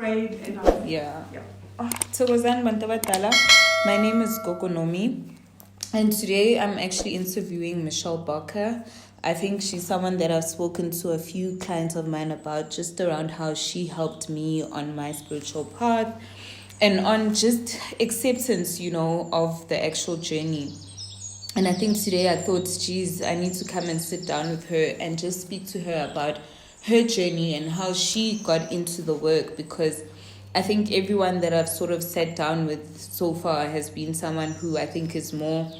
Grade and Yeah. yeah. Thokozani bantu abadala. My name is Gokonomi, and today I'm actually interviewing Michelle Barker. I think she's someone that I've spoken to a few clients of mine about, just around how she helped me on my spiritual path and on just acceptance, of the actual journey. And I think today I thought, geez, I need to come and sit down with her and just speak to her about her journey and how she got into the work, because I think everyone that I've sort of sat down with so far has been someone who I think is more,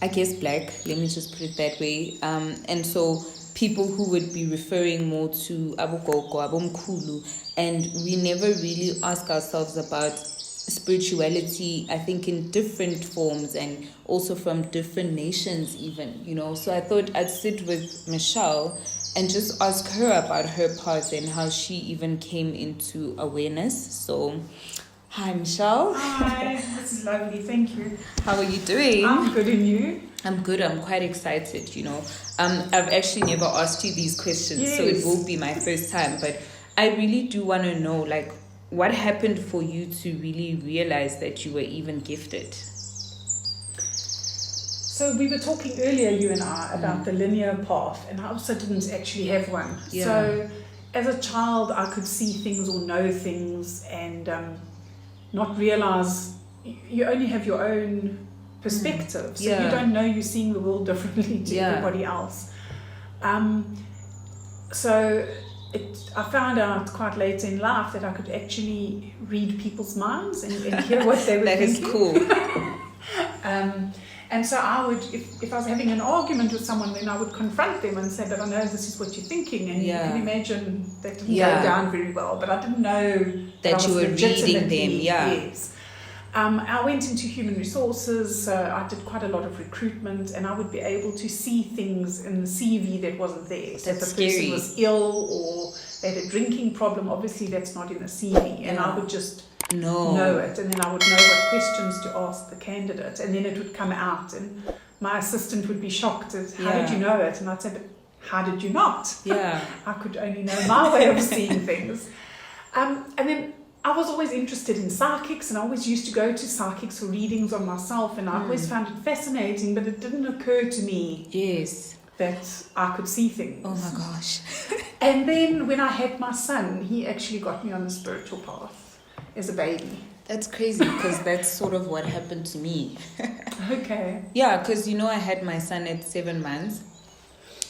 I guess, black, let me just put it that way. And so people who would be referring more to abogogo, abomkhulu, and we never really ask ourselves about spirituality, I think, in different forms and also from different nations even, So I thought I'd sit with Michelle and just ask her about her path and how she even came into awareness. So, hi, Michelle. Hi, this is lovely. Thank you. How are you doing? I'm good, and you? I'm good. I'm quite excited, I've actually never asked you these questions, Yes. so it will be my first time. But I really do want to know, what happened for you to really realize that you were even gifted? So we were talking earlier, you and I, about the linear path, and I also didn't actually have one. Yeah. So as a child, I could see things or know things and not realize you only have your own perspective. So Yeah. you don't know you're seeing the world differently to everybody else. I found out quite late in life that I could actually read people's minds and hear what they were That thinking. is cool. And so I would, if I was having an argument with someone, then I would confront them and say, but I know this is what you're thinking. And you can imagine that didn't go down very well. But I didn't know that you were reading them. Yes. I went into human resources, so I did quite a lot of recruitment, and I would be able to see things in the CV that wasn't there. So if the person was ill or they had a drinking problem, obviously that's not in the CV. And I would just know it, and then I would know what questions to ask the candidate, and then it would come out, and my assistant would be shocked at how did you know it? And I'd say, but how did you not? I could only know my way of seeing things. And then I was always interested in psychics, and I always used to go to psychics for readings on myself, and I always found it fascinating, but it didn't occur to me that I could see things. Oh my gosh. And then when I had my son, he actually got me on the spiritual path as a baby. That's crazy, because that's sort of what happened to me. Okay. Yeah, because I had my son at 7 months,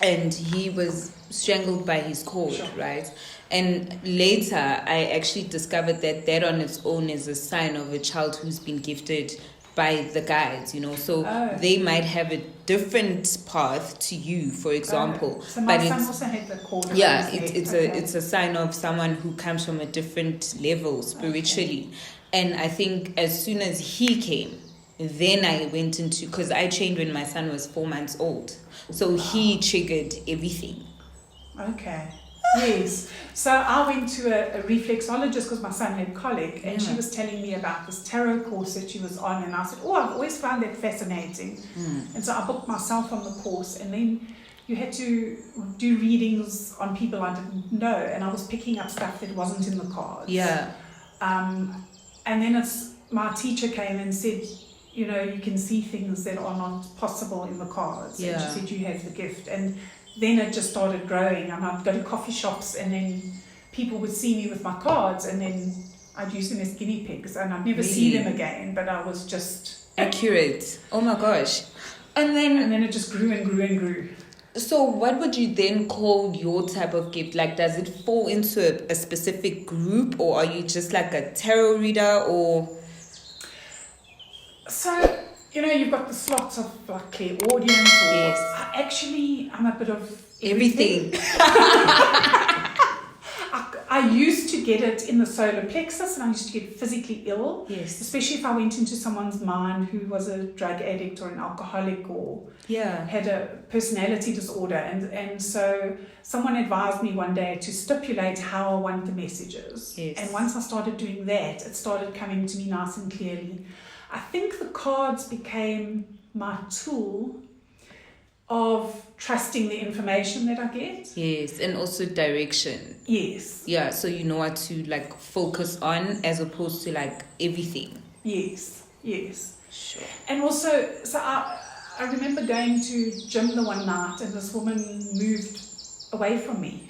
and he was strangled by his cord, right? And later, I actually discovered that on its own is a sign of a child who's been gifted by the guides, So they might have a different path to you, for example. So my son also had the cord. It's a sign of someone who comes from a different level spiritually. And I think as soon as he came, then I went into, because I trained when my son was 4 months old. So he triggered everything. Okay. Yes. So I went to a reflexologist because my son had colic, and she was telling me about this tarot course that she was on, and I said, I've always found that fascinating. And so I booked myself on the course, and then you had to do readings on people I didn't know, and I was picking up stuff that wasn't in the cards. And then my teacher came and said, you can see things that are not possible in the cards. And she said, you have the gift. And then it just started growing, and I'd go to coffee shops, and then people would see me with my cards, and then I'd use them as guinea pigs, and I'd never see them again, but I was just accurate. Oh my gosh. And then it just grew and grew and grew. So what would you then call your type of gift? Does it fall into a specific group, or are you just like a tarot reader, or? So, you've got the slots of clairaudience, or I'm a bit of everything. I used to get it in the solar plexus, and I used to get physically ill, especially if I went into someone's mind who was a drug addict or an alcoholic or had a personality disorder. And so someone advised me one day to stipulate how I want the messages. And once I started doing that, it started coming to me nice and clearly. I think the cards became my tool of trusting the information that I get. Yes, and also direction. Yes. Yeah, so you know what to like focus on as opposed to like everything. Yes, yes. Sure. And also, so I remember going to gym the one night and this woman moved away from me.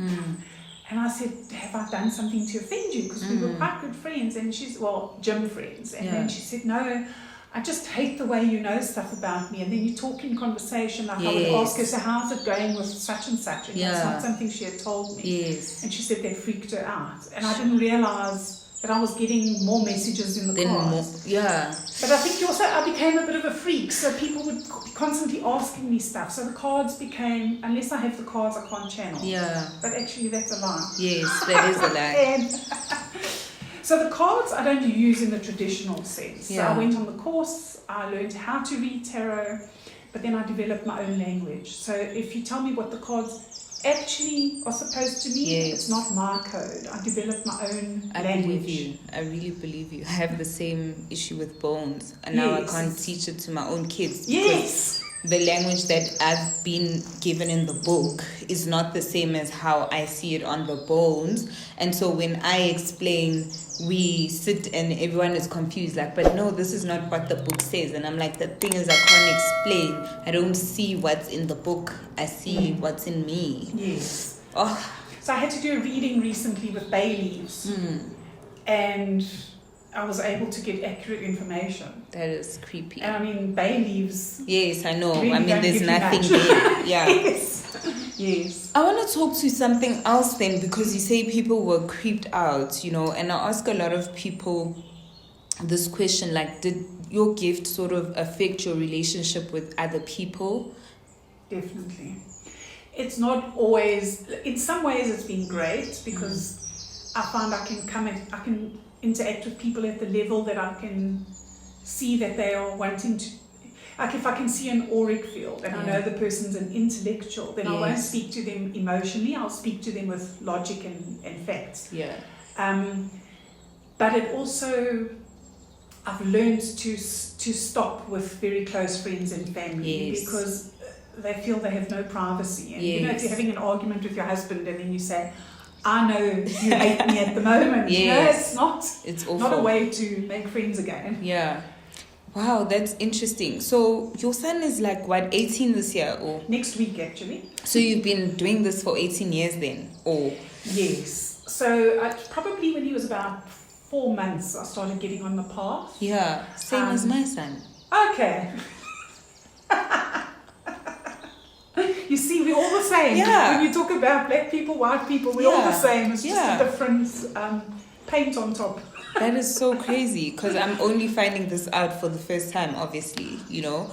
And I said, have I done something to offend you? Because we were quite good friends, and she's, well, gym friends. And then she said, no, I just hate the way you know stuff about me. And then you talk in conversation, like I would ask her, so how's it going with such and such? And that's not something she had told me. Yes. And she said that freaked her out. And I didn't realise that I was getting more messages in the cards. But I think also I became a bit of a freak, so people would be constantly asking me stuff. So the cards became, unless I have the cards, I can't channel. Yeah. But actually that's a lie. Yes, that is a lie. So the cards I don't use in the traditional sense. Yeah. So I went on the course, I learned how to read tarot, but then I developed my own language. So if you tell me what the cards actually are supposed to mean, it's not my code. I developed my own language. I believe you. I really believe you. I have the same issue with bones, and now I can't teach it to my own kids. Yes. The language that I've been given in the book is not the same as how I see it on the bones. And so when I explain, we sit and everyone is confused, like, but no, this is not what the book says. And I'm like, the thing is, I can't explain. I don't see what's in the book. I see what's in me. Yes. Oh. So I had to do a reading recently with bay leaves. And I was able to get accurate information. That is creepy. And I mean, bay leaves. Yes, I know. Really I mean, there's nothing there. Yeah. Yes. I want to talk to something else then, because you say people were creeped out, you know, and I ask a lot of people this question, like, did your gift sort of affect your relationship with other people? Definitely. It's not always, in some ways it's been great, because I found I can interact with people at the level that I can see that they are wanting to. Like if I can see an auric field and I know the person's an intellectual, then I won't speak to them emotionally, I'll speak to them with logic and facts. Yeah. But it also, I've learned to stop with very close friends and family because they feel they have no privacy. And you know, if you're having an argument with your husband and then you say, I know you hate me at the moment. It's awful. Not a way to make friends again. Yeah. Wow, that's interesting. So your son is like, what, 18 this year? Or next week, actually. So you've been doing this for 18 years then? Or yes. So probably when he was about 4 months, I started getting on the path. Yeah, same as my son. Okay. You see, we're all the same. Yeah. When you talk about black people, white people, we're all the same. It's just a different paint on top. That is so crazy, because I'm only finding this out for the first time, obviously, you know.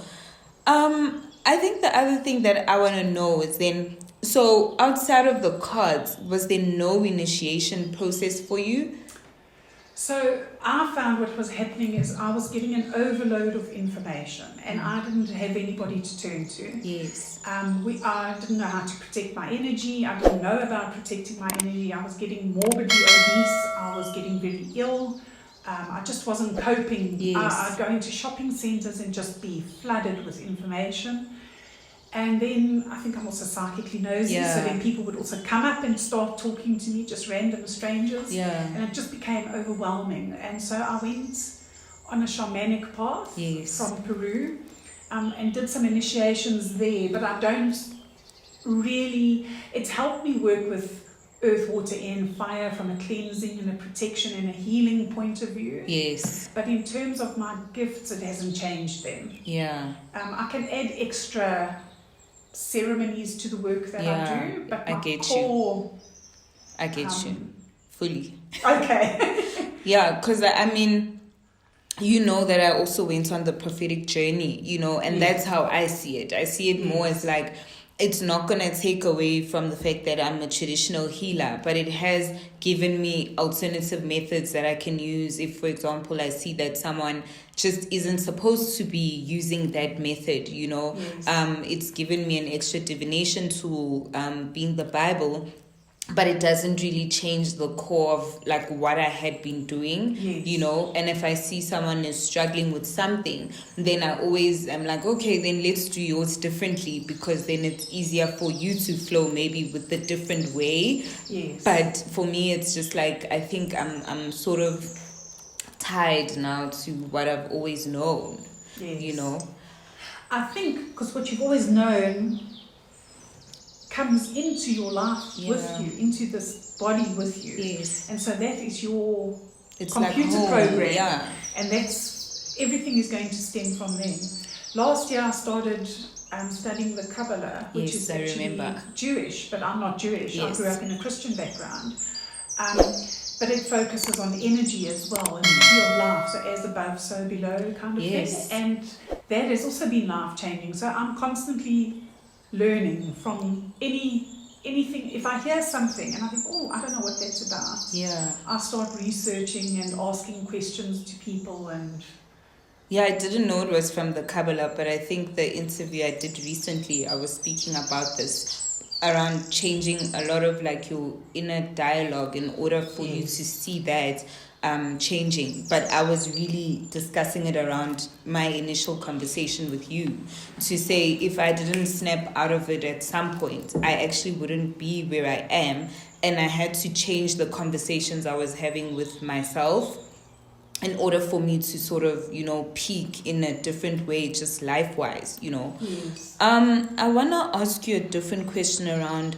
I think the other thing that I want to know is then, so outside of the cards, was there no initiation process for you? So I found what was happening is I was getting an overload of information and I didn't have anybody to turn to. Yes. I didn't know how to protect my energy. I didn't know about protecting my energy. I was getting morbidly obese. I was getting very ill. I just wasn't coping. Yes. I'd go into shopping centres and just be flooded with information. And then I think I'm also psychically nosy, so then people would also come up and start talking to me, just random strangers. Yeah. And it just became overwhelming. And so I went on a shamanic path from Peru and did some initiations there, but I don't really, it's helped me work with earth, water, and fire from a cleansing and a protection and a healing point of view. Yes. But in terms of my gifts, it hasn't changed them. Yeah. I can add extra ceremonies to the work that I do, but my core... I get you. Fully. Okay. Yeah, because I mean, you know that I also went on the prophetic journey, you know, and that's how I see it. I see it more as like, it's not going to take away from the fact that I'm a traditional healer, but it has given me alternative methods that I can use. If, for example, I see that someone just isn't supposed to be using that method, you know, it's given me an extra divination tool, being the Bible, but it doesn't really change the core of like what I had been doing, Yes. you know. And if I see someone is struggling with something, then I'm like, okay, then let's do yours differently, because then it's easier for you to flow maybe with the different way. Yes. But for me, it's just like, I think I'm sort of tied now to what I've always known, Yes. you know. I think because what you've always known comes into your life with you, into this body with you. Yes. And so that is your It's computer like home, program. yeah. And that's, everything is going to stem from them. Last year I started studying the Kabbalah, which is actually Jewish, but I'm not Jewish. Yes. I grew up in a Christian background. But it focuses on energy as well, and the key of life, so as above, so below kind of thing. And that has also been life-changing. So I'm constantly learning from anything. If I hear something and I think, oh, I don't know what that's about, I start researching and asking questions to people. And I didn't know it was from the Kabbalah, but I think the interview I did recently, I was speaking about this, around changing a lot of like your inner dialogue in order for you to see that changing. But I was really discussing it around my initial conversation with you, to say if I didn't snap out of it at some point, I actually wouldn't be where I am, and I had to change the conversations I was having with myself in order for me to sort of, you know, peak in a different way, just life-wise, you know. yes. I want to ask you a different question around,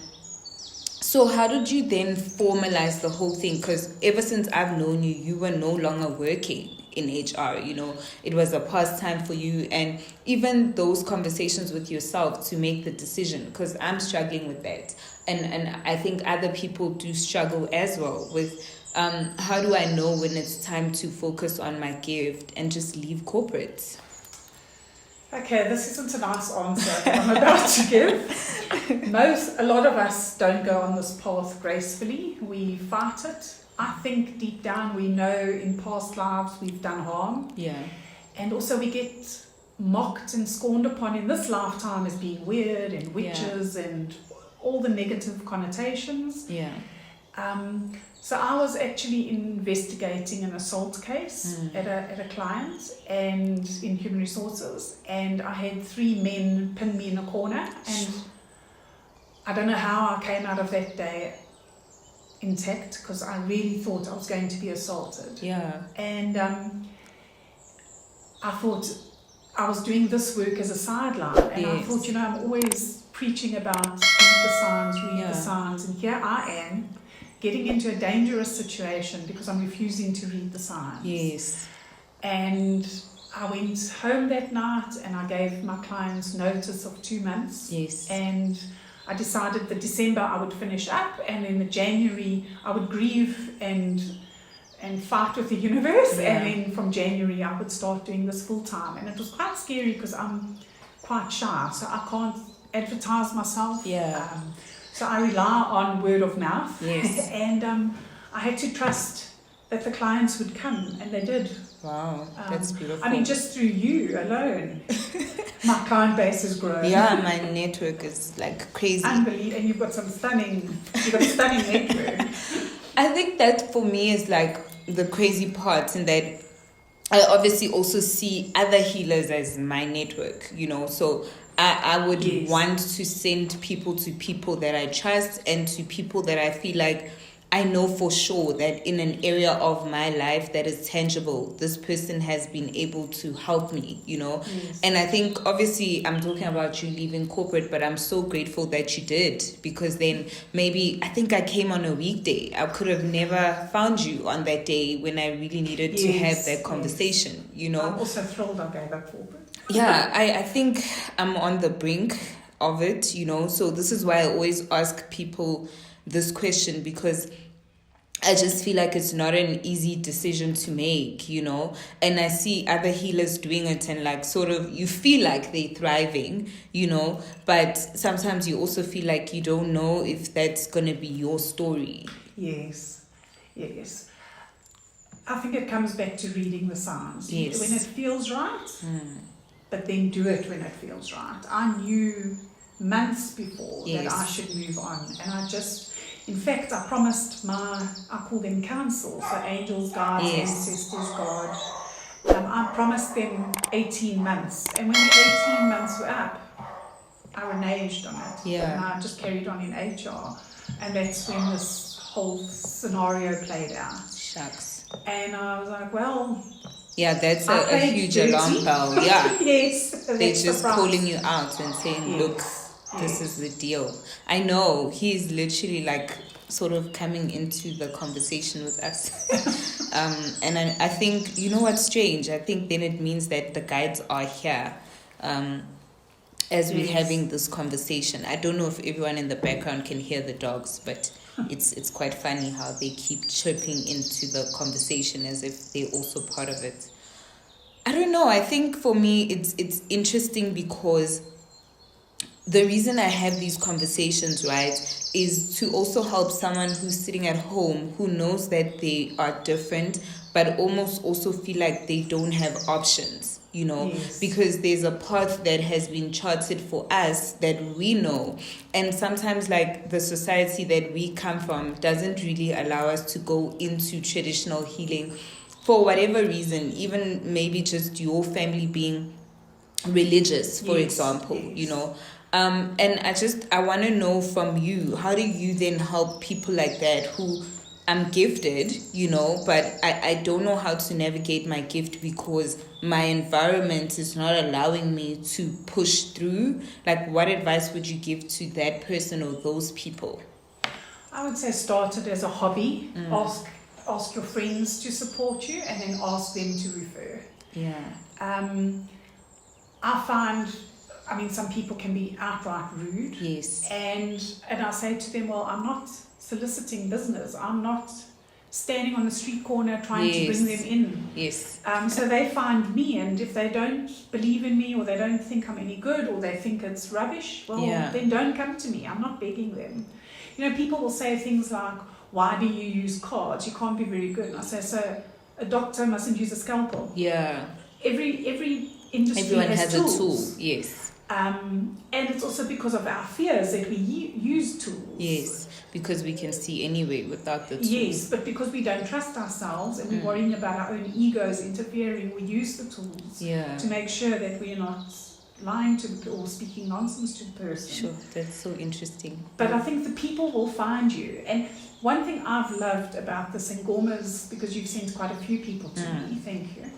so how did you then formalize the whole thing? Because ever since I've known you, you were no longer working in HR, you know. It was a pastime for you, and even those conversations with yourself to make the decision, because I'm struggling with that. And I think other people do struggle as well with how do I know when it's time to focus on my gift and just leave corporate? Okay, this isn't a nice answer that I'm about to give. A lot of us don't go on this path gracefully. We fight it. I think deep down we know in past lives we've done harm. Yeah. And also we get mocked and scorned upon in this lifetime as being weird and witches and all the negative connotations. Yeah. So I was actually investigating an assault case at a client and in human resources, and I had 3 men pin me in a corner, and I don't know how I came out of that day intact, because I really thought I was going to be assaulted. Yeah. And I thought I was doing this work as a sideline, and I thought, you know, I'm always preaching about read the signs, and here I am getting into a dangerous situation because I'm refusing to read the signs. Yes. And I went home that night and I gave my clients notice of 2 months. Yes. And I decided that December I would finish up, and in the January I would grieve and fight with the universe, and then from January I would start doing this full time. And it was quite scary because I'm quite shy, so I can't advertise myself. So I rely on word of mouth. Yes. And I had to trust that the clients would come, and they did. Wow, that's beautiful. I mean, just through you alone, my client base has grown. Yeah, my network is like crazy. Unbelievable, and you've got a stunning network. I think that for me is like the crazy part, in that I obviously also see other healers as my network, you know, so I would want to send people to people that I trust, and to people that I feel like I know for sure that in an area of my life that is tangible, this person has been able to help me, you know. And I think obviously I'm talking about you leaving corporate, but I'm so grateful that you did, because then maybe I think I came on a weekday. I could have never found you on that day when I really needed to have that conversation, you know. I'm also thrilled I gave up corporate. I think I'm on the brink of it, you know. So this is why I always ask people this question, because I just feel like it's not an easy decision to make, you know. And I see other healers doing it, and like sort of you feel like they're thriving, you know, but sometimes you also feel like you don't know if that's going to be your story. Yes. I think it comes back to reading the signs. When it feels right, but then do it when it feels right. I knew months before that I should move on, and I just, In fact, I promised I call them council, so angels, guides, ancestors, God. I promised them 18 months. And when the 18 months were up, I reneged on it. Yeah. And I just carried on in HR. And that's when this whole scenario played out. Shucks. And I was like, well... Yeah, that's a huge alarm bell. Yeah. Yes. They're just calling you out and saying, look, this is the deal. I know he's literally like sort of coming into the conversation with us. And I think, you know what's strange? I think then it means that the guides are here as we're having this conversation. I don't know if everyone in the background can hear the dogs, but it's quite funny how they keep chirping into the conversation as if they're also part of it. I don't know. I think for me, it's interesting because the reason I have these conversations, right, is to also help someone who's sitting at home who knows that they are different, but almost also feel like they don't have options, you know, because there's a path that has been charted for us that we know. And sometimes like the society that we come from doesn't really allow us to go into traditional healing for whatever reason, even maybe just your family being religious, for example, you know. And I want to know from you, how do you then help people like that who I'm gifted, you know, but I don't know how to navigate my gift because my environment is not allowing me to push through? Like, what advice would you give to that person or those people? I would say start it as a hobby. Ask your friends to support you and then ask them to refer. Yeah. I find... I mean, some people can be outright rude. Yes. And I say to them, well, I'm not soliciting business. I'm not standing on the street corner trying to bring them in. Yes. So they find me, and if they don't believe in me or they don't think I'm any good or they think it's rubbish, well, then don't come to me. I'm not begging them. You know, people will say things like, why do you use cards? You can't be very good. And I say, so a doctor mustn't use a scalpel. Yeah. Every industry Everyone has tools. A tool, yes. And it's also because of our fears that we use tools. Yes, because we can see anyway without the tools. Yes, but because we don't trust ourselves and we're worrying about our own egos interfering, we use the tools to make sure that we're not lying to or speaking nonsense to the person. Sure, that's so interesting. But I think the people will find you. And one thing I've loved about the Sangomas, because you've sent quite a few people to me, thank you.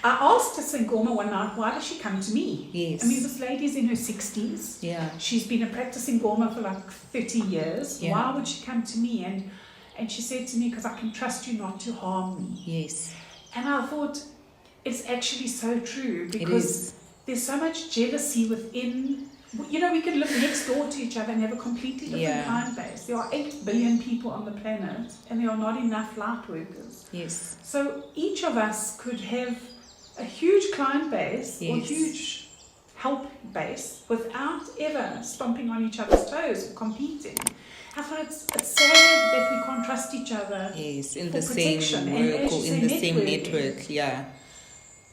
I asked a Sangoma one night, why does she come to me? Yes. I mean, this lady's in her 60s. Yeah. She's been a practicing Goma for like 30 years. Yeah. Why would she come to me? And she said to me, because I can trust you not to harm me. Yes. And I thought, it's actually so true, because there's so much jealousy within... You know, we can live next door to each other and have a completely different client base. There are 8 billion people on the planet, and there are not enough light workers. Yes. So each of us could have a huge client base or huge help base without ever stomping on each other's toes or competing. I thought it's sad that we can't trust each other. Yes, in the same work or in the same network. Yeah.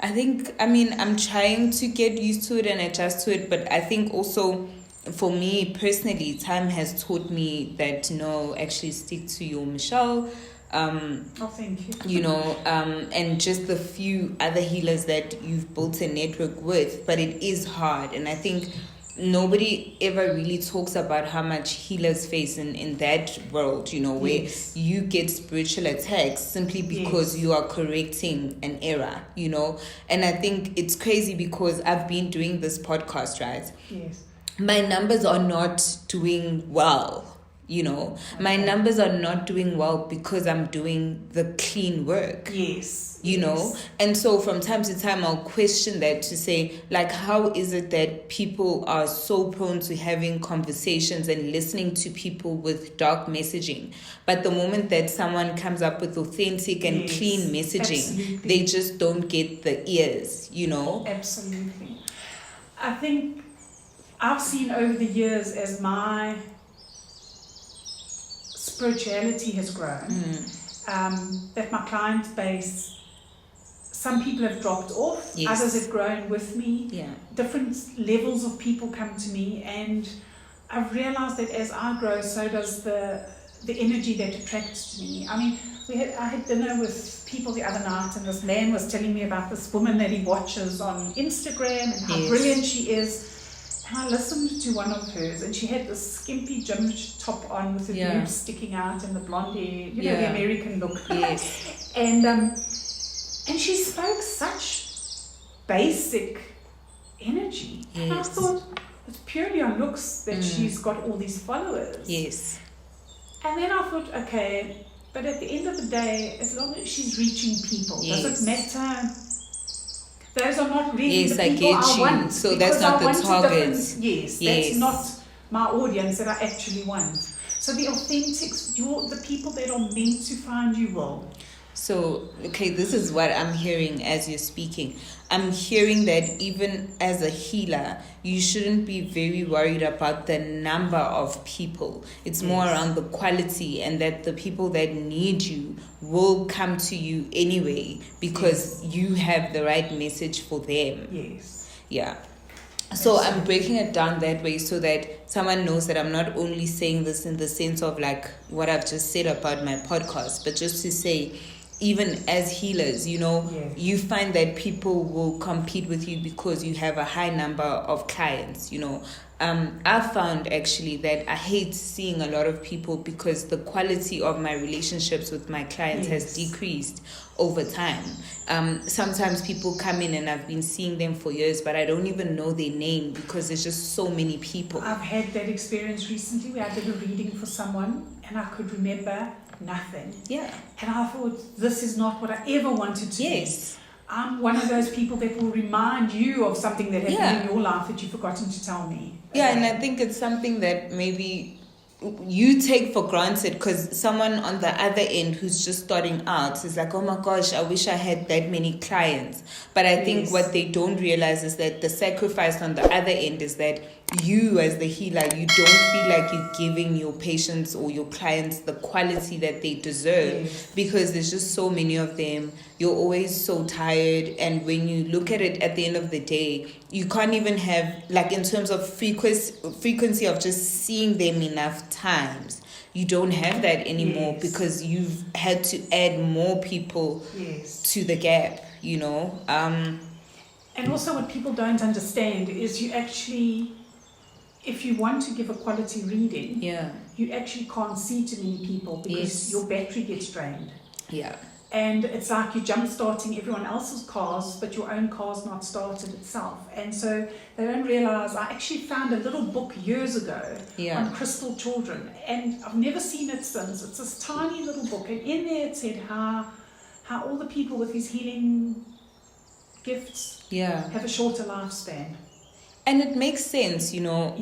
I think, I'm trying to get used to it and adjust to it, but I think also for me personally, time has taught me that, actually stick to your Michelle. Thank you. You know, and just the few other healers that you've built a network with, but it is hard. And I think nobody ever really talks about how much healers face in that world, where you get spiritual attacks simply because you are correcting an error, and I think it's crazy because I've been doing this podcast, right? Yes. My numbers are not doing well. My numbers are not doing well because I'm doing the clean work. Yes. And so from time to time, I'll question that to say, like, how is it that people are so prone to having conversations and listening to people with dark messaging? But the moment that someone comes up with authentic and clean messaging, they just don't get the ears, Absolutely. I think I've seen over the years as my spirituality has grown, that my client base, some people have dropped off, others have grown with me, different levels of people come to me, and I've realized that as I grow, so does the the energy that attracts to me. I mean, I had dinner with people the other night, and this man was telling me about this woman that he watches on Instagram and how brilliant she is. And I listened to one of hers, and she had this skimpy gym top on with the boobs sticking out and the blonde hair, you know, the American look. Yes. And she spoke such basic energy. Yes. And I thought, it's purely on looks that she's got all these followers. Yes. And then I thought, okay, but at the end of the day, as long as she's reaching people, does it matter? Those are not really the people I want. So that's not the target. Yes, that's not my audience that I actually want. So the authentics, the people that are meant to find you will. So, okay, this is what I'm hearing as you're speaking. I'm hearing that even as a healer, you shouldn't be very worried about the number of people. It's more around the quality, and that the people that need you will come to you anyway because you have the right message for them. Yes. Yeah. So I'm breaking it down that way so that someone knows that I'm not only saying this in the sense of like what I've just said about my podcast, but just to say, even as healers, you know, you find that people will compete with you because you have a high number of clients, you know. I found actually that I hate seeing a lot of people because the quality of my relationships with my clients has decreased over time. Sometimes people come in and I've been seeing them for years, but I don't even know their name because there's just so many people. I've had that experience recently where I did a reading for someone and I could remember nothing. Yeah. And I thought, this is not what I ever wanted to be. I'm one of those people that will remind you of something that happened in your life that you've forgotten to tell me. Yeah, and I think it's something that maybe you take for granted because someone on the other end who's just starting out is like, oh my gosh, I wish I had that many clients. But I think what they don't realize is that the sacrifice on the other end is that you as the healer, you don't feel like you're giving your patients or your clients the quality that they deserve because there's just so many of them. You're always so tired, and when you look at it at the end of the day, you can't even have, like, in terms of frequency of just seeing them enough times. You don't have that anymore because you've had to add more people to the gap, you know. And also what people don't understand is you actually, if you want to give a quality reading, you actually can't see too many people because your battery gets drained. Yeah. And it's like you're jump-starting everyone else's cars, but your own car's not started itself. And so they don't realize, I actually found a little book years ago on crystal children, and I've never seen it since. It's this tiny little book, and in there it said how all the people with these healing gifts have a shorter lifespan. And it makes sense, you know.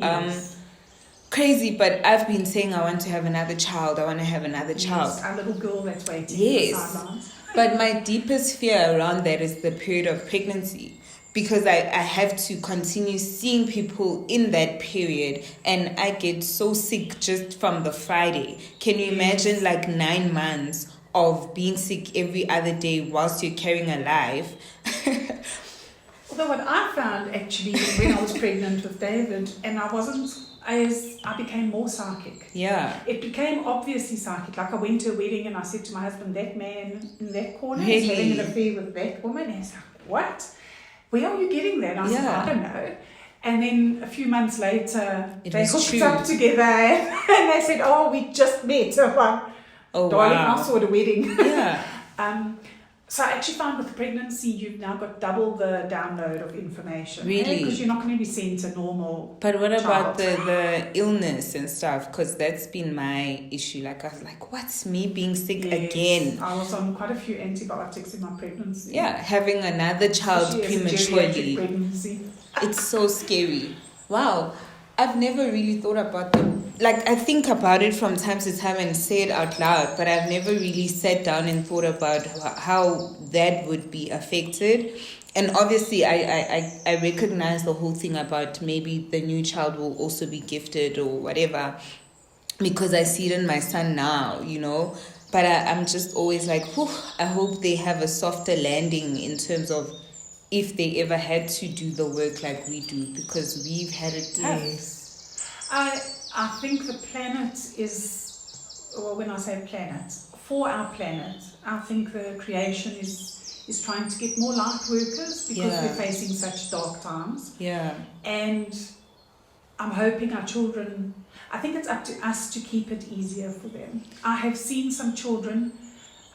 Crazy, but I've been saying I want to have another child. I want to have another child. Yes, our little girl that's waiting. Yes. But my deepest fear around that is the period of pregnancy, because I have to continue seeing people in that period, and I get so sick just from the Friday. Can you imagine like 9 months of being sick every other day whilst you're carrying a life? Although what I found actually when I was pregnant with David, and I became more psychic. Yeah. It became obviously psychic. Like I went to a wedding and I said to my husband, that man in that corner is having an affair with that woman. And he's like, what? Where are you getting that? And I said, I don't know. And then a few months later, they hooked up together and they said, oh, we just met. So I'm like, darling, I saw at a wedding. Yeah. So I actually found with the pregnancy, you've now got double the download of information. Really? Because you're not going to be sent a normal But what about the illness and stuff? Because that's been my issue. Like, I was like, what's me being sick again? I was on quite a few antibiotics in my pregnancy. Yeah, having another child prematurely. Pregnancy. It's so scary. Wow. I've never really thought about them. Like, I think about it from time to time and say it out loud, but I've never really sat down and thought about how that would be affected. And obviously, I recognize the whole thing about maybe the new child will also be gifted or whatever, because I see it in my son now, you know. But I'm just always like, whew, I hope they have a softer landing in terms of if they ever had to do the work like we do, because we've had it tough. Yes. I think the planet is or when I say planet, for our planet, I think the creation is trying to get more light workers because we're facing such dark times. Yeah. And I'm hoping our children, I think it's up to us to keep it easier for them. I have seen some children,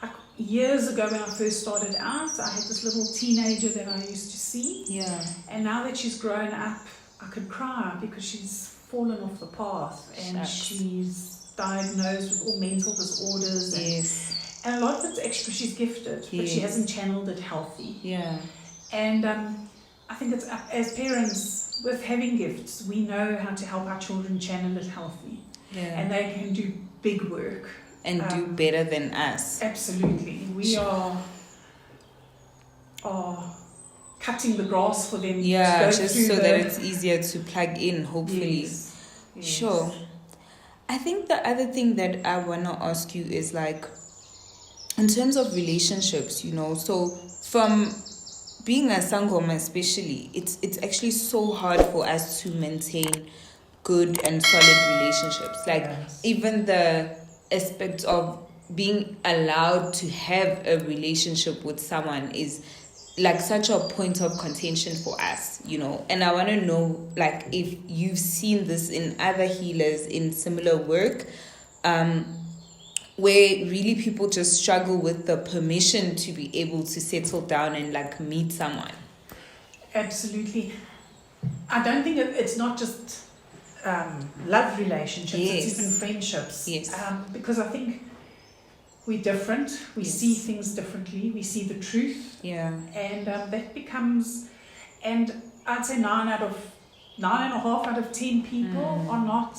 like years ago when I first started out, I had this little teenager that I used to see. Yeah. And now that she's grown up, I could cry because she's fallen off the path and she's diagnosed with all mental disorders. And a lot of it's extra, she's gifted, but she hasn't channeled it healthy. Yeah. And I think it's up, as parents, with having gifts, we know how to help our children channel it healthy. Yeah. And they can do big work. And do better than us. Absolutely. We are cutting the grass for them. Yeah, just so that it's easier to plug in, hopefully. Yes. Sure. I think the other thing that I want to ask you is like, in terms of relationships, you know, so from being a sangoma especially, it's actually so hard for us to maintain good and solid relationships. Like even the aspect of being allowed to have a relationship with someone is like such a point of contention for us, you know. And I want to know, like, if you've seen this in other healers in similar work, where really people just struggle with the permission to be able to settle down and like meet someone. Absolutely. I don't think it's not just love relationships, it's even friendships. Because I think we're different, we see things differently, we see the truth. And that becomes, and I'd say 9.5 out of 10 people are not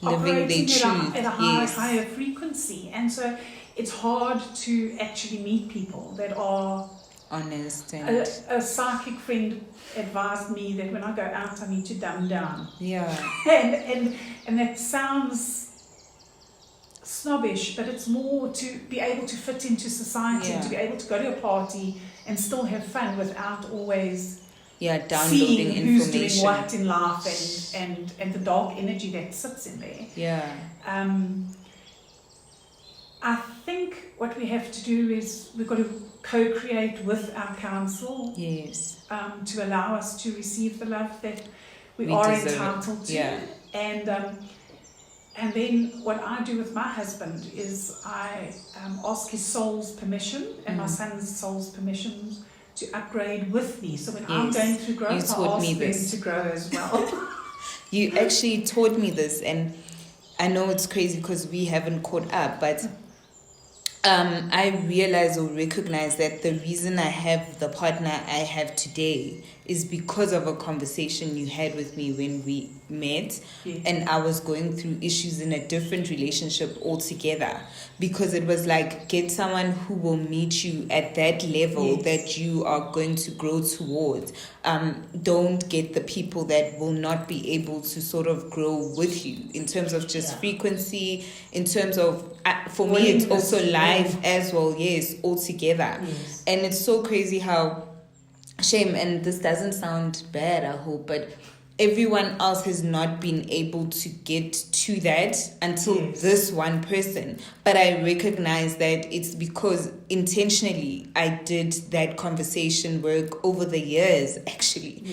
living their truth at a higher frequency. And so it's hard to actually meet people that are honest. And a psychic friend advised me that when I go out I need to dumb down. And that sounds snobbish, but it's more to be able to fit into society and to be able to go to a party and still have fun without always downloading seeing who's doing information. what in life and the dark energy that sits in there. I think what we have to do is we've got to co-create with our council to allow us to receive the love that we are entitled to. And then what I do with my husband is I ask his soul's permission and my son's soul's permission to upgrade with me. So when I'm going through growth, I ask them to grow as well. You actually taught me this, and I know it's crazy because we haven't caught up, but I realize or recognize that the reason I have the partner I have today is because of a conversation you had with me when we met, and I was going through issues in a different relationship altogether, because it was like, get someone who will meet you at that level that you are going to grow towards. Don't get the people that will not be able to sort of grow with you in terms of just frequency, in terms of, for me, it's also life as well, altogether. And it's so crazy how, shame, and this doesn't sound bad, I hope, but everyone else has not been able to get to that until this one person. But I recognize that it's because intentionally I did that conversation work over the years, actually,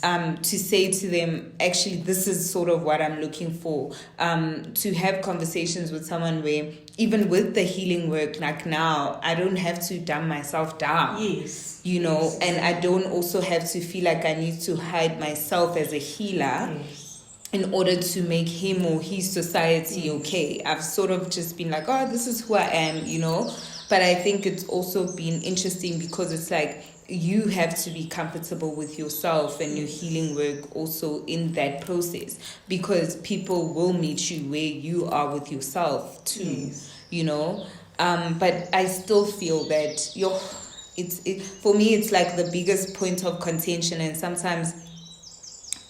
to say to them, actually, this is sort of what I'm looking for, to have conversations with someone where even with the healing work, like now, I don't have to dumb myself down. You know, and I don't also have to feel like I need to hide myself as a healer in order to make him or his society okay. I've sort of just been like, oh, this is who I am, you know. But I think it's also been interesting because it's like you have to be comfortable with yourself and your healing work also in that process, because people will meet you where you are with yourself too, you know. But I still feel that for me, it's like the biggest point of contention, and sometimes,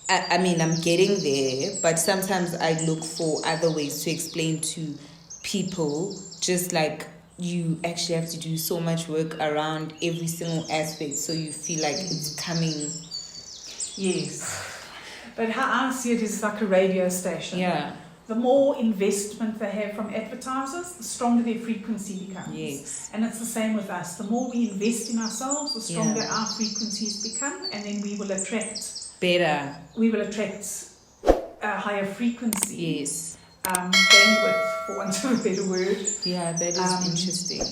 I mean, I'm getting there, but sometimes I look for other ways to explain to people, just like you actually have to do so much work around every single aspect, so you feel like it's coming. But how I see it is like a radio station. the more investment they have from advertisers, the stronger their frequency becomes. Yes. And it's the same with us. The more we invest in ourselves, the stronger our frequencies become, and then we will attract better. We will attract a higher frequency. Yes. Bandwidth, for want of a better word. Yeah, that is interesting.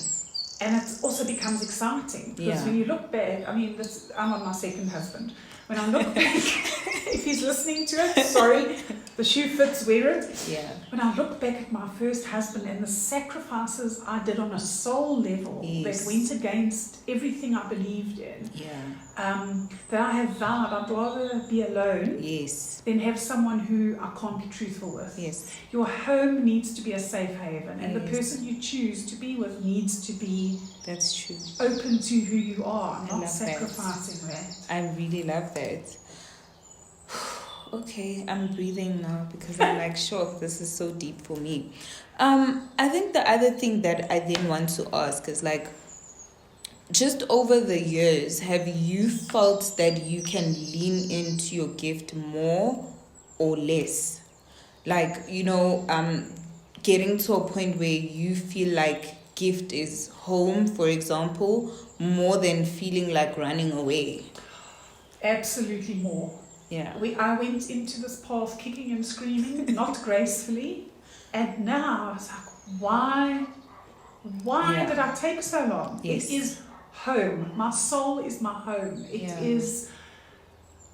And it also becomes exciting because when you look back, I mean, I'm on my second husband. When I look back, if he's listening to it, sorry, the shoe fits, wear it. Yeah. When I look back at my first husband and the sacrifices I did on a soul level that went against everything I believed in, that I have vowed I'd rather be alone than have someone who I can't be truthful with. Yes. Your home needs to be a safe haven, and the person you choose to be with needs to be that's true. Open to who you are, not sacrificing that. I really love that. Okay, I'm breathing now because I'm like, sure, this is so deep for me. I think the other thing that I then want to ask is like, just over the years, have you felt that you can lean into your gift more or less? Like, getting to a point where you feel like gift is home, for example, more than feeling like running away? Absolutely more. Yeah. I went into this path kicking and screaming, not gracefully, and now I was like, why did I take so long? Yes. It is home. My soul is my home. It is.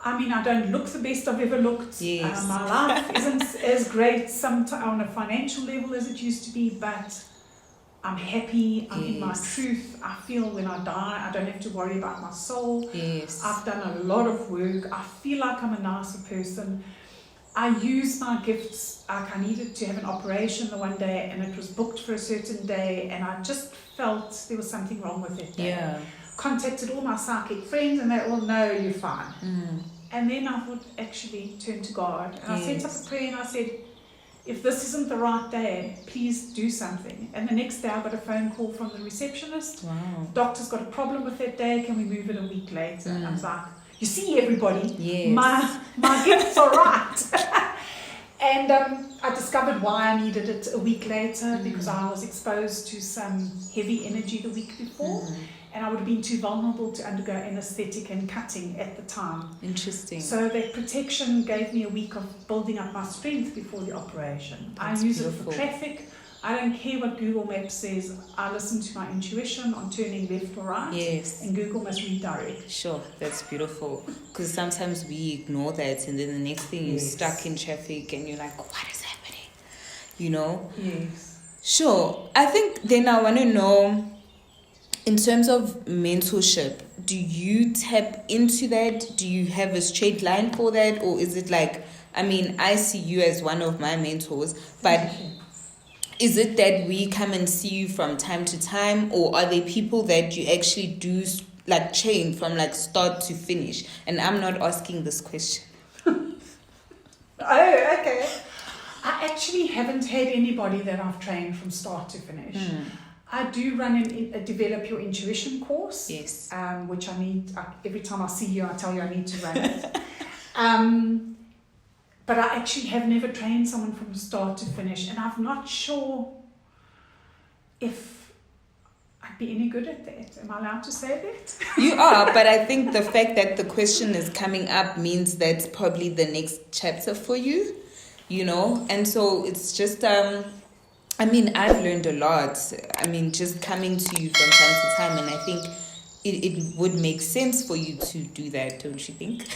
I mean, I don't look the best I've ever looked. Yes. My life isn't as great on a financial level as it used to be, but I'm happy, I'm in my truth. I feel when I die, I don't have to worry about my soul. Yes. I've done a lot of work. I feel like I'm a nicer person. I use my gifts. Like I needed to have an operation the one day and it was booked for a certain day and I just felt there was something wrong with it. Yeah. Contacted all my psychic friends and they all know you're fine. Mm. And then I would actually turn to God and I sent up a prayer and I said, if this isn't the right day, please do something. And the next day I got a phone call from the receptionist. Wow. Doctor's got a problem with that day, can we move it a week later? And I was like, you see everybody, my gifts are right. And I discovered why I needed it a week later because I was exposed to some heavy energy the week before. And I would have been too vulnerable to undergo anesthetic and cutting at the time. Interesting. So that protection gave me a week of building up my strength before the operation. That's I use beautiful. it for traffic. I don't care what Google Maps says. I listen to my intuition on turning left or right. Yes. And Google must redirect. Sure, that's beautiful. Because sometimes we ignore that and then the next thing you're stuck in traffic and you're like, what is happening? Yes. Sure. I think then I want to know, in terms of mentorship, do you tap into that? Do you have a straight line for that? Or is it like, I mean, I see you as one of my mentors, but is it that we come and see you from time to time? Or are there people that you actually do like train from like start to finish? And I'm not asking this question. Oh, okay. I actually haven't had anybody that I've trained from start to finish. I do run a Develop Your Intuition course, which I need, every time I see you, I tell you I need to run it. But I actually have never trained someone from start to finish, and I'm not sure if I'd be any good at that. Am I allowed to say that? You are, but I think the fact that the question is coming up means that's probably the next chapter for you, and so it's just... I mean, I've learned a lot. I mean, just coming to you from time to time, and I think it would make sense for you to do that, don't you think?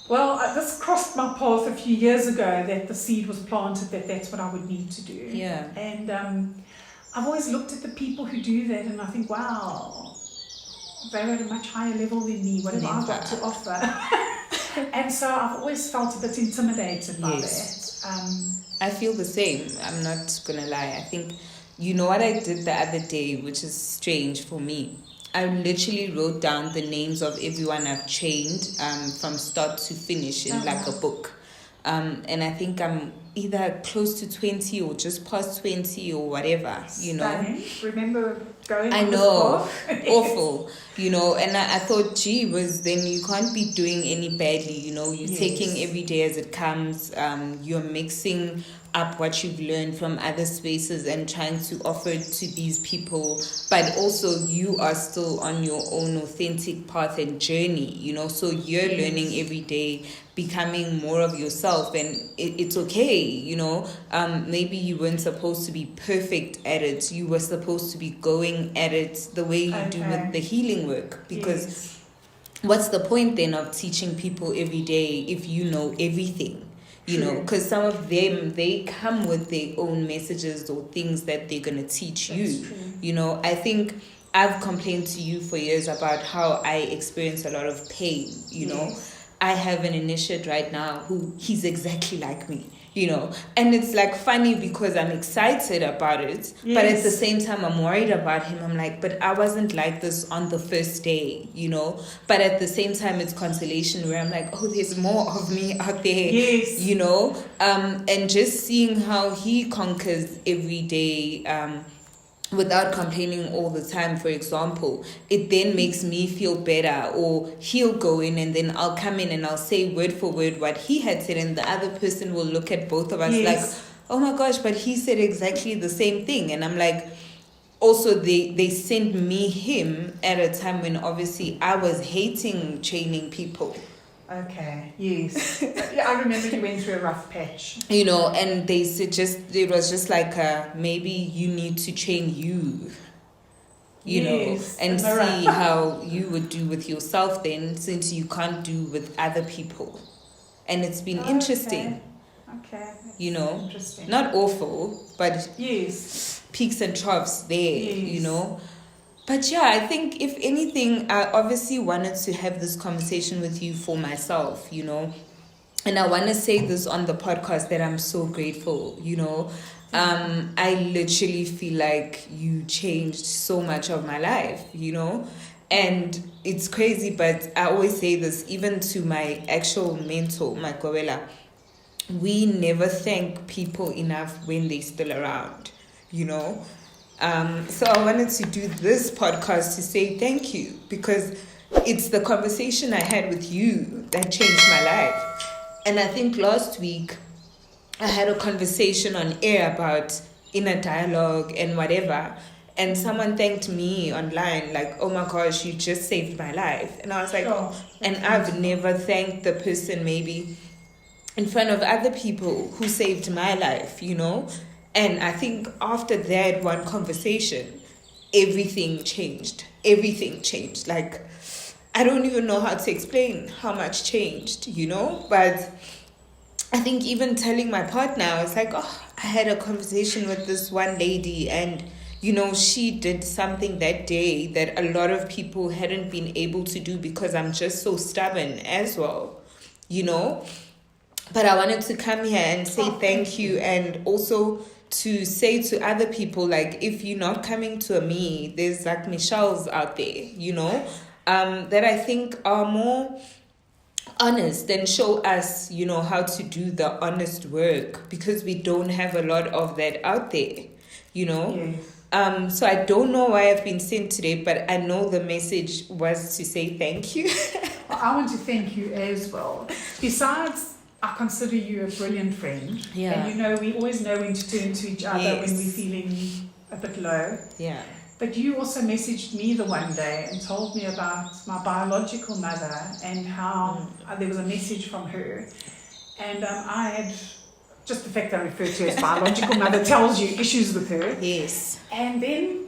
Well, this crossed my path a few years ago that the seed was planted that that's what I would need to do. Yeah. And I've always looked at the people who do that and I think, wow, they're at a much higher level than me. What have I got to offer? And so I've always felt a bit intimidated by that. I feel the same. I'm not going to lie. I think, what I did the other day, which is strange for me? I literally wrote down the names of everyone I've trained from start to finish in like a book. And I think I'm either close to 20 or just past 20 or whatever, you know. Stunning. Remember going I on know, this path? awful, you know, and I thought, gee, then you can't be doing any badly, you know, you're Yes. taking every day as it comes, you're mixing up what you've learned from other spaces and trying to offer it to these people, but also you are still on your own authentic path and journey, you know, so you're Yes. learning every day, becoming more of yourself, and it's okay, you know. Maybe you weren't supposed to be perfect at it, you were supposed to be going at it the way you do with the healing work, because Yes. what's the point then of teaching people every day if you know everything, you True. know, because some of them, they come with their own messages or things that they're going to teach That's you, true. you know. I think I've complained to you for years about how I experience a lot of pain, you know. Yes. I have an initiate right now who he's exactly like me, you know, and it's like funny because I'm excited about it, but at the Yes. same time I'm worried about him. I'm like, but I wasn't like this on the first day, you know, but at the same time it's consolation where I'm like, oh, there's more of me out there, Yes. you know, and just seeing how he conquers every day, without complaining all the time, for example, it then makes me feel better. Or he'll go in and then I'll come in and I'll say word for word what he had said, and the other person will look at both of us Yes. like, oh my gosh, but he said exactly the same thing. And I'm like, also they sent me him at a time when obviously I was hating training people. Okay, yes. Yeah, I remember you went through a rough patch. You know, and they said it was just like, maybe you need to train you, you Yes, know, and the mirror. see how you would do with yourself then, since you can't do with other people. And it's been interesting, Okay. That's you know, interesting. not awful, but Yes. peaks and troughs there, you Yes. know. But yeah, I think if anything, I obviously wanted to have this conversation with you for myself, you know. And I want to say this on the podcast that I'm so grateful, you know. I literally feel like you changed so much of my life, you know. And it's crazy, but I always say this, even to my actual mentor, my Kowela, we never thank people enough when they're still around, you know. So I wanted to do this podcast to say thank you, because it's the conversation I had with you that changed my life. And I think last week I had a conversation on air about inner dialogue and whatever, and someone thanked me online like, oh my gosh, you just saved my life. And I was like, Sure. and I've never thanked the person maybe in front of other people who saved my life, you know. And I think after that one conversation, everything changed. Like, I don't even know how to explain how much changed, you know. But I think even telling my partner, I was like, oh, I had a conversation with this one lady, and, you know, she did something that day that a lot of people hadn't been able to do, because I'm just so stubborn as well, you know. But I wanted to come here and say thank you, and also to say to other people, like, if you're not coming to me, there's like Michelle's out there, you know, that I think are more honest and show us, you know, how to do the honest work, because we don't have a lot of that out there, you know. Yes. So I don't know why I've been sent today, but I know the message was to say thank you. Well, I want to thank you as well. Besides, I consider you a brilliant friend. Yeah. And you know, we always know when to turn to each other Yes. when we're feeling a bit low. Yeah. But you also messaged me the one day and told me about my biological mother and how there was a message from her. And I had, just the fact I refer to her as biological mother tells you issues with her. Yes. And then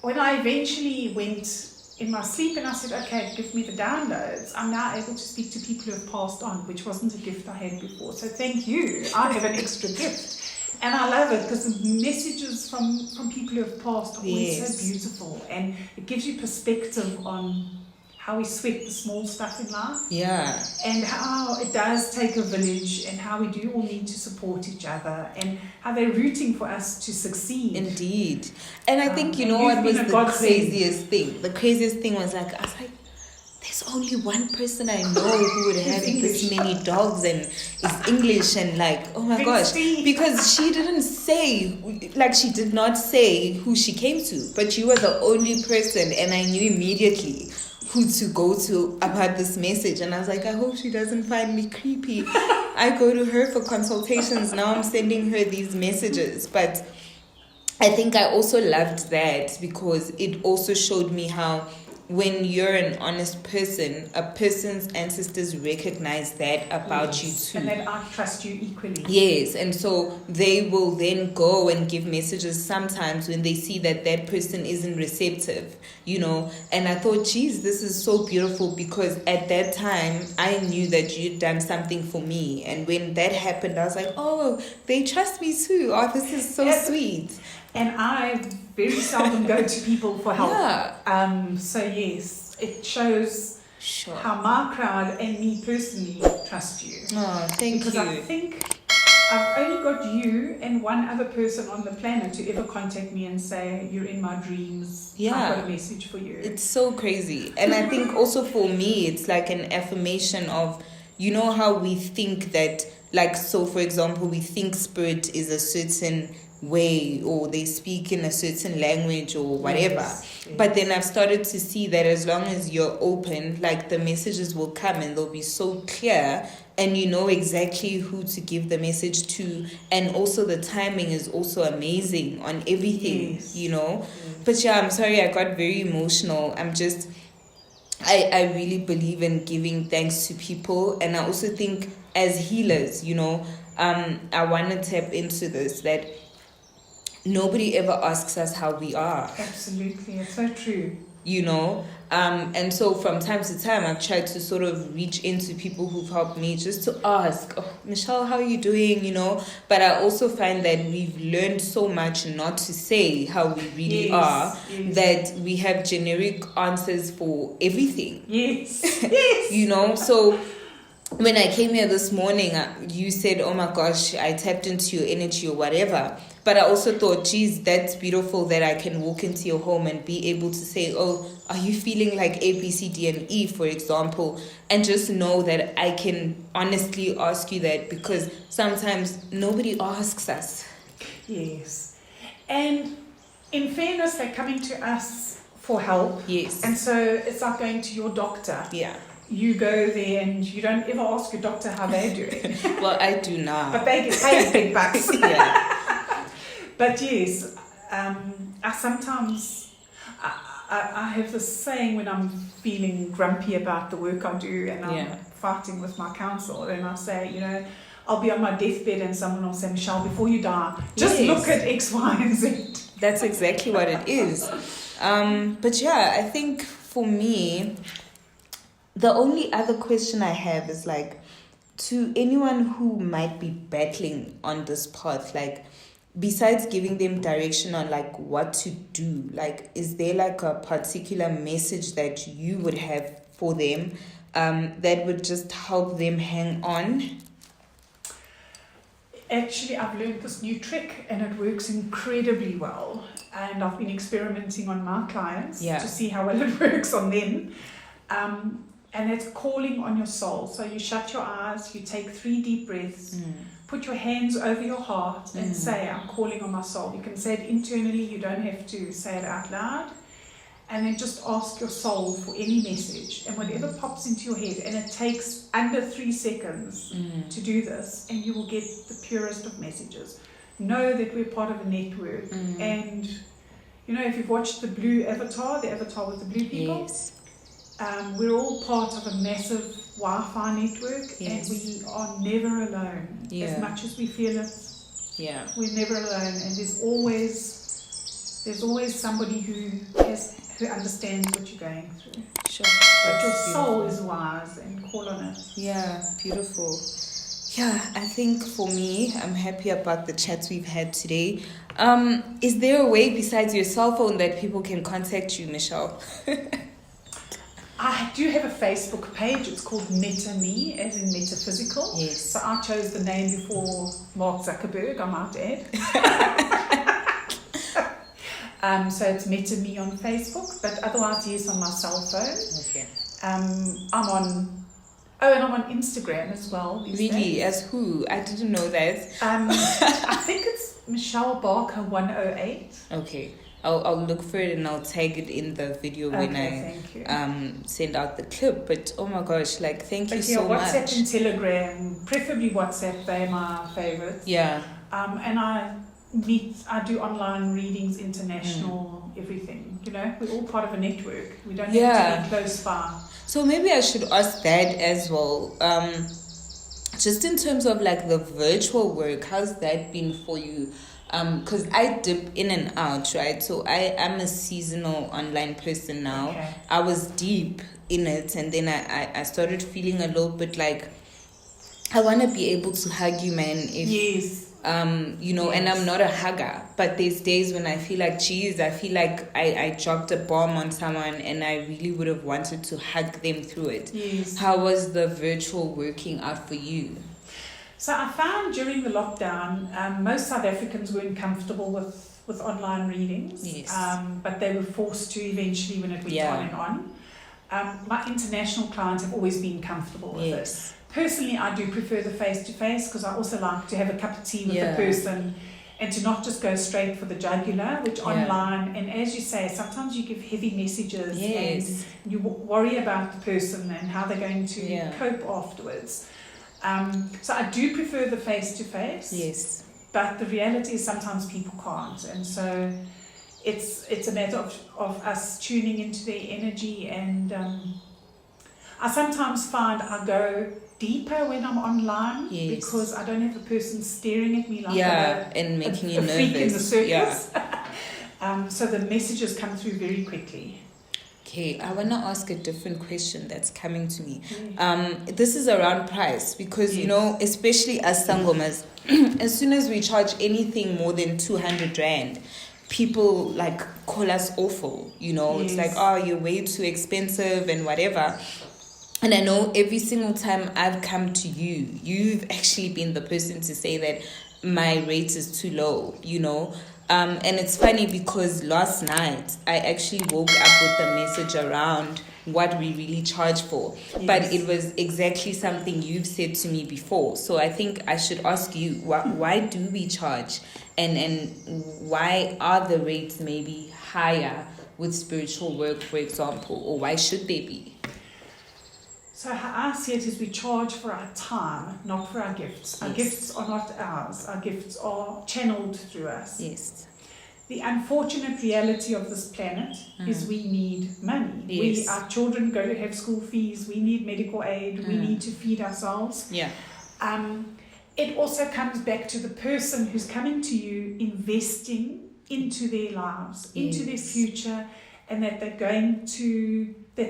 when I eventually went in my sleep and I said, okay, give me the downloads, I'm now able to speak to people who have passed on, which wasn't a gift I had before. So thank you. I have an extra gift. And I love it because the messages from people who have passed are always so beautiful, and it gives you perspective on how we sweat the small stuff in life. Yeah. And how it does take a village, and how we do all need to support each other, and how they're rooting for us to succeed. Indeed. And I think, you know and what you've was been a the godsend. craziest thing? The craziest thing was like, I was like, there's only one person I know who would have this many dogs and is English and like, oh my gosh. Because she didn't say, like she did not say who she came to, but you were the only person and I knew immediately who to go to about this message. And I was like, I hope she doesn't find me creepy. I go to her for consultations. Now I'm sending her these messages. But I think I also loved that because it also showed me how when you're an honest person, a person's ancestors recognize that about you too. And then I trust you equally. Yes, and so they will then go and give messages sometimes when they see that that person isn't receptive, you know. And I thought, geez, this is so beautiful because at that time, I knew that you'd done something for me. And when that happened, I was like, oh, they trust me too. Oh, this is so sweet. And I very seldom go to people for help. Yeah. So yes, it shows how my crowd and me personally trust you. Oh, thank you. Because I think I've only got you and one other person on the planet to ever contact me and say, you're in my dreams. Yeah. I've got a message for you. It's so crazy. And I think also for me, it's like an affirmation of, you know how we think that, like, so for example, we think spirit is a certain way or they speak in a certain language or whatever. Yes. But then I've started to see that as long as you're open, like the messages will come and they'll be so clear and you know exactly who to give the message to, and also the timing is also amazing on everything. You know. But yeah, I'm sorry I got very emotional. I really believe in giving thanks to people, and I also think as healers, you know, I want to tap into this, that nobody ever asks us how we are. Absolutely, it's so true. You know, and so from time to time, I've tried to sort of reach into people who've helped me just to ask, oh, Michelle, how are you doing? You know, but I also find that we've learned so much not to say how we really are, that we have generic answers for everything. Yes. You know, so when I came here this morning, you said, oh my gosh, I tapped into your energy or whatever. But I also thought, geez, that's beautiful that I can walk into your home and be able to say, oh, are you feeling like A, B, C, D, and E, for example? And just know that I can honestly ask you that because sometimes nobody asks us. Yes. And in fairness, they're coming to us for help. Yes. And so it's like going to your doctor. Yeah. You go there and you don't ever ask your doctor how they're doing. Well, I do now. But they get paid big bucks. Yeah. But yes, I sometimes I have this saying when I'm feeling grumpy about the work I do and I'm fighting with my counsel, and I say, you know, I'll be on my deathbed and someone will say, Michelle, before you die, just look at X, Y, and Z. That's exactly what it is. But yeah, I think for me, the only other question I have is like, to anyone who might be battling on this path, like, besides giving them direction on like what to do, like, is there like a particular message that you would have for them that would just help them hang on? Actually, I've learned this new trick and it works incredibly well. And I've been experimenting on my clients to see how well it works on them. And it's calling on your soul. So you shut your eyes, you take 3 deep breaths, put your hands over your heart and say, I'm calling on my soul. You can say it internally, you don't have to say it out loud. And then just ask your soul for any message. And whatever pops into your head, and it takes under 3 seconds to do this, and you will get the purest of messages. Know that we're part of a network. And, you know, if you've watched the blue avatar, the avatar with the blue people, we're all part of a massive Wi-Fi network, and we are never alone. As much as we feel it, we're never alone. And there's always somebody who understands what you're going through. Sure. But your soul is wise, and call on it. Yeah, beautiful. Yeah, I think for me, I'm happy about the chats we've had today. Is there a way besides your cell phone that people can contact you, Michelle? I do have a Facebook page. It's called Meta Me, as in metaphysical. Yes. So I chose the name before Mark Zuckerberg, I might add. So it's Meta Me on Facebook, but otherwise, yes, on my cell phone. Okay. I'm on. Oh, and I'm on Instagram as well. These Really? days. As who? I didn't know that. I think it's Michelle Barker 108. Okay. I'll look for it and I'll tag it in the video when Thank you. I send out the clip. But oh my gosh, like thank you so WhatsApp much. and Telegram, preferably WhatsApp, they're my favorites. Yeah. And I do online readings, international, everything. You know, we're all part of a network. We don't have to be close by. So maybe I should ask that as well. Just in terms of like the virtual work, how's that been for you? Because I dip in and out, right? So I am a seasonal online person now. Okay. I was deep in it, and then I started feeling a little bit like I want to be able to hug you, man. Yes. You know, and I'm not a hugger, but there's days when I feel like, geez, I feel like I dropped a bomb on someone and I really would have wanted to hug them through it. Yes. How was the virtual working out for you? So I found during the lockdown, most South Africans weren't comfortable with online readings. Yes. But they were forced to eventually when it went on and on. My international clients have always been comfortable with it. Personally, I do prefer the face-to-face because I also like to have a cup of tea with the person and to not just go straight for the jugular, which online, and as you say, sometimes you give heavy messages and you worry about the person and how they're going to cope afterwards. So I do prefer the face-to-face. Yes. But the reality is sometimes people can't, and so it's a matter of us tuning into their energy, and I sometimes find I go deeper when I'm online because I don't have a person staring at me like and making you a freak in the nervous. circus. So the messages come through very quickly. Okay, I want to ask a different question that's coming to me. This is around price because, you know, especially as sangomas, as soon as we charge anything more than 200 Rand, people like call us awful, you know. It's like, oh, you're way too expensive and whatever. And I know every single time I've come to you, you've actually been the person to say that my rate is too low, you know. And it's funny because last night I actually woke up with a message around what we really charge for. But it was exactly something you've said to me before. So I think I should ask you, why do we charge? And why are the rates maybe higher with spiritual work, for example? Or why should they be? So how I see it is we charge for our time, not for our gifts. Our gifts are not ours. Our gifts are channeled through us. Yes. The unfortunate reality of this planet is we need money. Our children go to have school fees. We need medical aid. We need to feed ourselves. Yeah. It also comes back to the person who's coming to you, investing into their lives, into their future, and that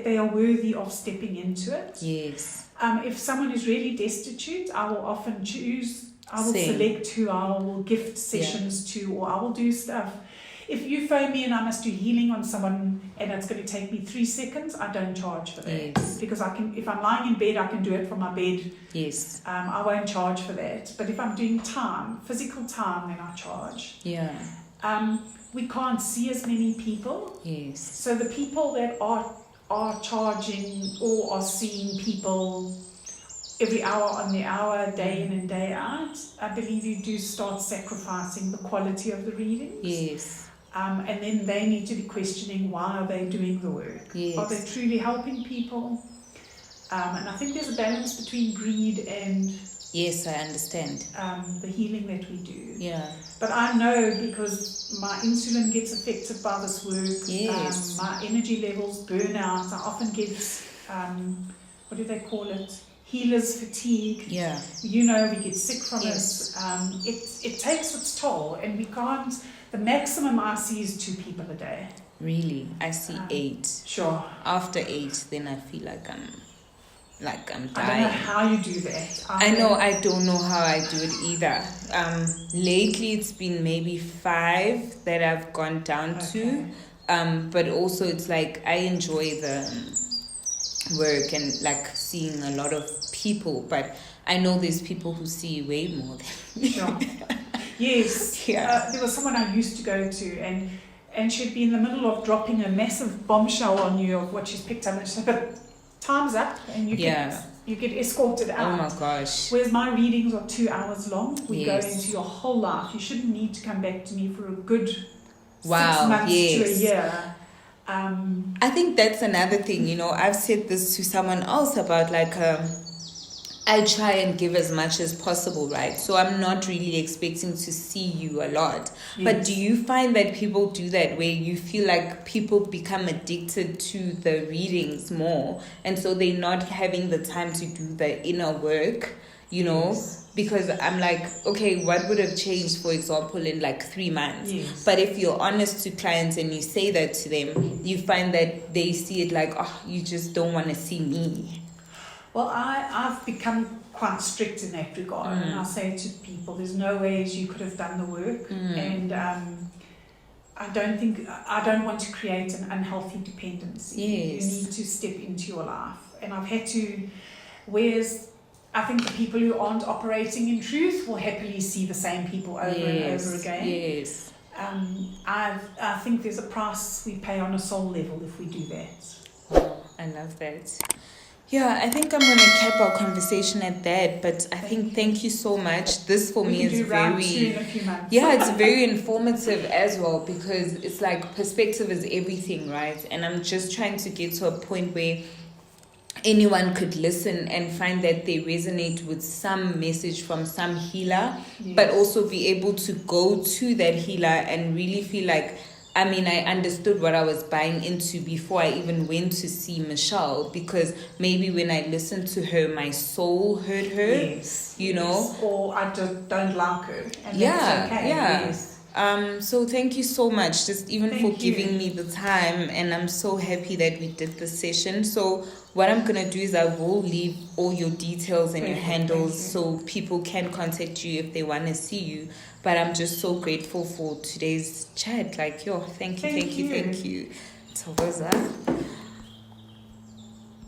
they are worthy of stepping into it. Yes. If someone is really destitute, I will often select who I will gift sessions to, or I will do stuff. If you phone me and I must do healing on someone and it's going to take me 3 seconds, I don't charge for that. Yes. Because if I'm lying in bed, I can do it from my bed. Yes. I won't charge for that. But if I'm doing physical time, then I charge. Yeah. We can't see as many people. Yes. So the people that are charging or are seeing people every hour on the hour, day in and day out, I believe you do start sacrificing the quality of the readings. Yes. And then they need to be questioning, why are they doing the work? Yes. Are they truly helping people? And I think there's a balance between greed and... Yes, I understand. The healing that we do. Yeah. But I know because my insulin gets affected by this work. Yes. My energy levels burn out. I often get, what do they call it? Healer's fatigue. Yeah. You know, we get sick from it. It takes its toll, and we can't. The maximum I see is 2 people a day. Really? I see 8. Sure. After 8, then I feel like I'm dying. I don't know how you do that. I don't know how I do it either. Lately it's been maybe 5 that I've gone down to. But also it's like I enjoy the work and like seeing a lot of people, but I know there's people who see way more than me. Sure. Yes. Yeah. There was someone I used to go to, and she'd be in the middle of dropping a massive bombshell on you of what she's picked up, and she said, but time's up and you get escorted out. Oh my gosh. Whereas my readings are 2 hours long. We go Yes. into your whole life. You shouldn't need to come back to me for a good 6 Wow, months to a yes. year. I think that's another thing, you know, I've said this to someone else about like, I try and give as much as possible, right? So I'm not really expecting to see you a lot. Yes. But do you find that people do that where you feel like people become addicted to the readings more, and so they're not having the time to do the inner work, you know? Yes. Because I'm like, okay, what would have changed, for example, in like 3 months? Yes. But if you're honest to clients and you say that to them, you find that they see it like, oh, you just don't want to see me. Well, I've become quite strict in that regard, and I say to people, there's no ways you could have done the work, and I don't want to create an unhealthy dependency. Yes. You need to step into your life, and I've had to. Whereas I think the people who aren't operating in truth will happily see the same people over and over again. Yes. I think there's a price we pay on a soul level if we do that. Oh, I love that. Yeah, I think I'm going to cap our conversation at that, but I think thank you so much. This for me is very, in a few months. yeah, it's very informative as well, because it's like perspective is everything, right? And I'm just trying to get to a point where anyone could listen and find that they resonate with some message from some healer, Yes. but also be able to go to that healer and really feel like, I mean, I understood what I was buying into before I even went to see Michelle, because maybe when I listened to her, my soul heard her, Yes. you know? Or I just don't like her. And Yeah, that's okay. yeah. Yes. So thank you so much, just even Thank for you. giving me the time, and I'm so happy that we did this session. So what I'm gonna do is I will leave all your details and your Perfect, handles thank you. so people can contact you if they want to see you. But I'm just so grateful for today's chat. Like, yo, thank you. Thank you. So was that?